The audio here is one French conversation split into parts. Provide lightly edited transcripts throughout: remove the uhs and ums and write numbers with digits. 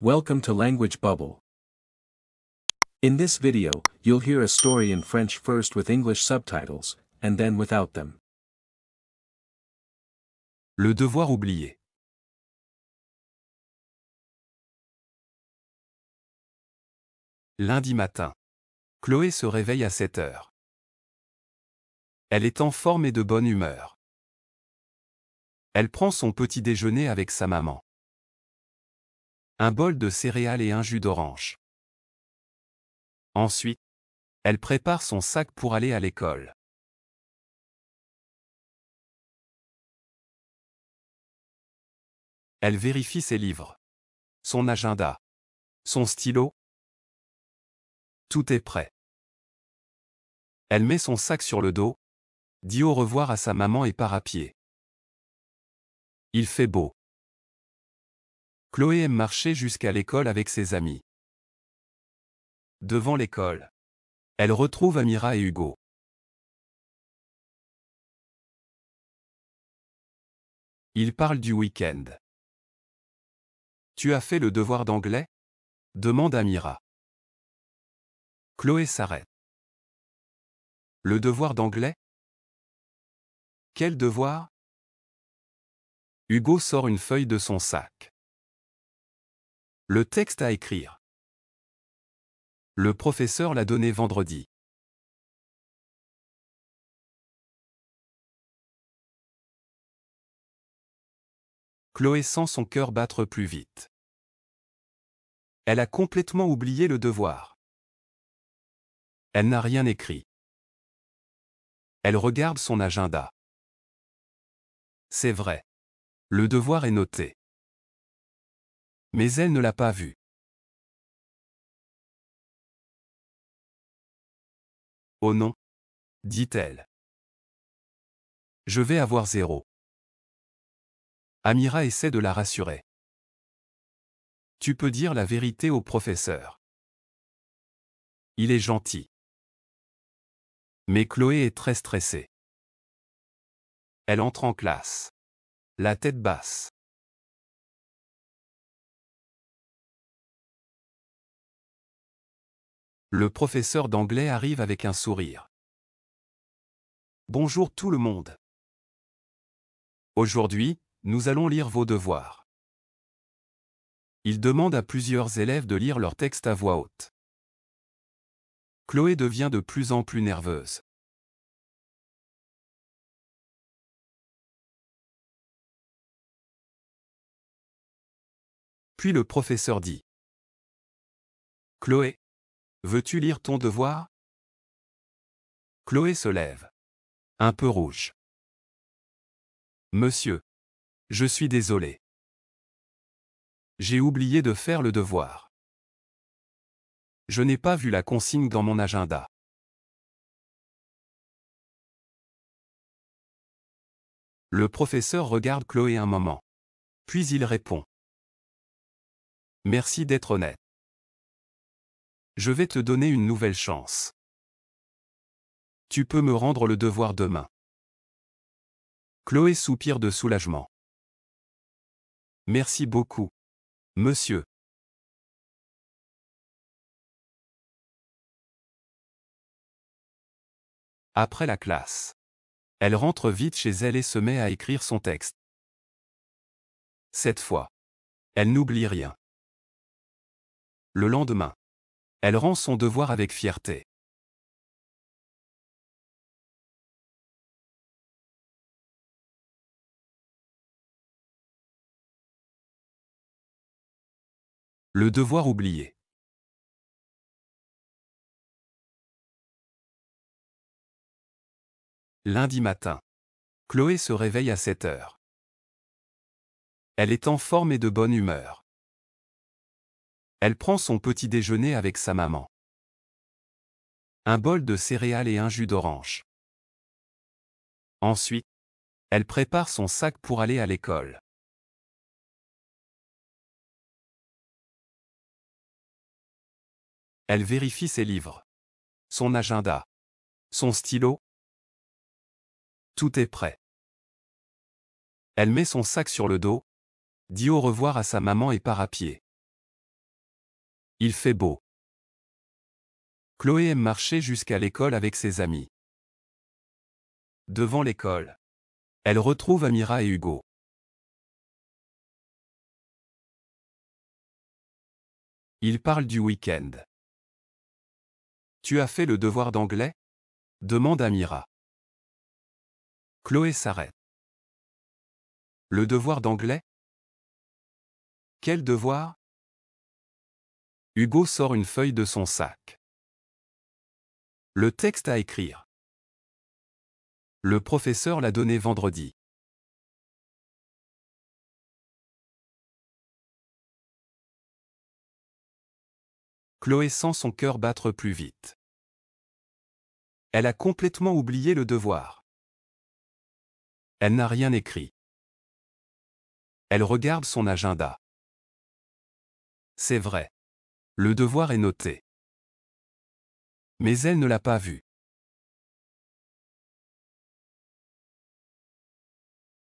Welcome to Language Bubble. In this video, you'll hear a story in French first with English subtitles, and then without them. Le devoir oublié. Lundi matin. Chloé se réveille à 7 heures. Elle est en forme et de bonne humeur. Elle prend son petit déjeuner avec sa maman. Un bol de céréales et un jus d'orange. Ensuite, elle prépare son sac pour aller à l'école. Elle vérifie ses livres, son agenda, son stylo. Tout est prêt. Elle met son sac sur le dos, dit au revoir à sa maman et part à pied. Il fait beau. Chloé aime marcher jusqu'à l'école avec ses amis. Devant l'école, elle retrouve Amira et Hugo. Ils parlent du week-end. Tu as fait le devoir d'anglais? Demande Amira. Chloé s'arrête. Le devoir d'anglais? Quel devoir? Hugo sort une feuille de son sac. Le texte à écrire. Le professeur l'a donné vendredi. Chloé sent son cœur battre plus vite. Elle a complètement oublié le devoir. Elle n'a rien écrit. Elle regarde son agenda. C'est vrai. Le devoir est noté. Mais elle ne l'a pas vu. Oh non, dit-elle. Je vais avoir 0. Amira essaie de la rassurer. Tu peux dire la vérité au professeur. Il est gentil. Mais Chloé est très stressée. Elle entre en classe. La tête basse. Le professeur d'anglais arrive avec un sourire. Bonjour tout le monde. Aujourd'hui, nous allons lire vos devoirs. Il demande à plusieurs élèves de lire leur texte à voix haute. Chloé devient de plus en plus nerveuse. Puis le professeur dit. Chloé, veux-tu lire ton devoir? Chloé se lève. Un peu rouge. Monsieur. Je suis désolé. J'ai oublié de faire le devoir. Je n'ai pas vu la consigne dans mon agenda. Le professeur regarde Chloé un moment. Puis il répond. Merci d'être honnête. Je vais te donner une nouvelle chance. Tu peux me rendre le devoir demain. Chloé soupire de soulagement. Merci beaucoup, monsieur. Après la classe, elle rentre vite chez elle et se met à écrire son texte. Cette fois, elle n'oublie rien. Le lendemain, elle rend son devoir avec fierté. Le devoir oublié. Lundi matin. Chloé se réveille à 7 heures. Elle est en forme et de bonne humeur. Elle prend son petit déjeuner avec sa maman. Un bol de céréales et un jus d'orange. Ensuite, elle prépare son sac pour aller à l'école. Elle vérifie ses livres, son agenda, son stylo. Tout est prêt. Elle met son sac sur le dos, dit au revoir à sa maman et part à pied. Il fait beau. Chloé aime marcher jusqu'à l'école avec ses amis. Devant l'école, elle retrouve Amira et Hugo. Ils parlent du week-end. Tu as fait le devoir d'anglais? Demande Amira. Chloé s'arrête. Le devoir d'anglais? Quel devoir? Hugo sort une feuille de son sac. Le texte à écrire. Le professeur l'a donné vendredi. Chloé sent son cœur battre plus vite. Elle a complètement oublié le devoir. Elle n'a rien écrit. Elle regarde son agenda. C'est vrai. Le devoir est noté. Mais elle ne l'a pas vu.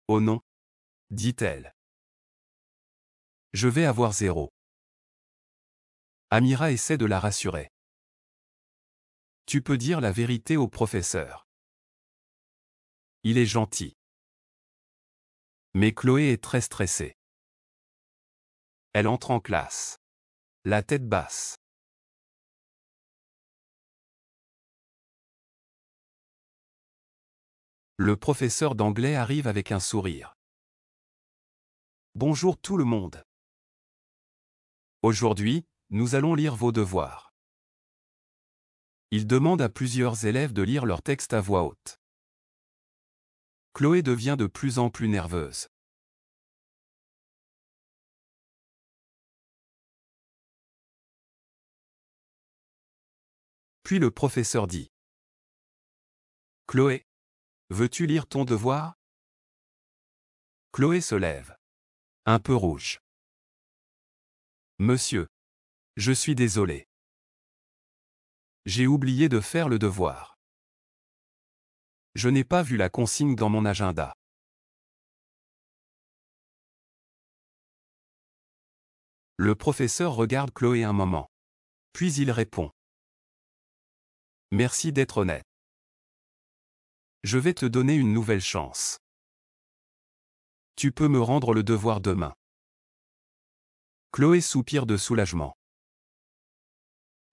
Oh non, dit-elle. Je vais avoir 0. Amira essaie de la rassurer. Tu peux dire la vérité au professeur. Il est gentil. Mais Chloé est très stressée. Elle entre en classe. La tête basse. Le professeur d'anglais arrive avec un sourire. Bonjour tout le monde. Aujourd'hui, nous allons lire vos devoirs. Il demande à plusieurs élèves de lire leur texte à voix haute. Chloé devient de plus en plus nerveuse. Puis le professeur dit. Chloé, veux-tu lire ton devoir? Chloé se lève. Un peu rouge. Monsieur. Je suis désolé. J'ai oublié de faire le devoir. Je n'ai pas vu la consigne dans mon agenda. Le professeur regarde Chloé un moment. Puis il répond. Merci d'être honnête. Je vais te donner une nouvelle chance. Tu peux me rendre le devoir demain. Chloé soupire de soulagement.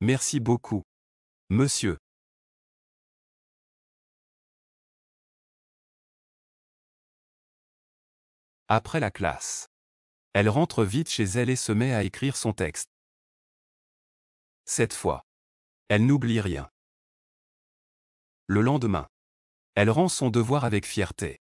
Merci beaucoup, monsieur. Après la classe, elle rentre vite chez elle et se met à écrire son texte. Cette fois, elle n'oublie rien. Le lendemain, elle rend son devoir avec fierté.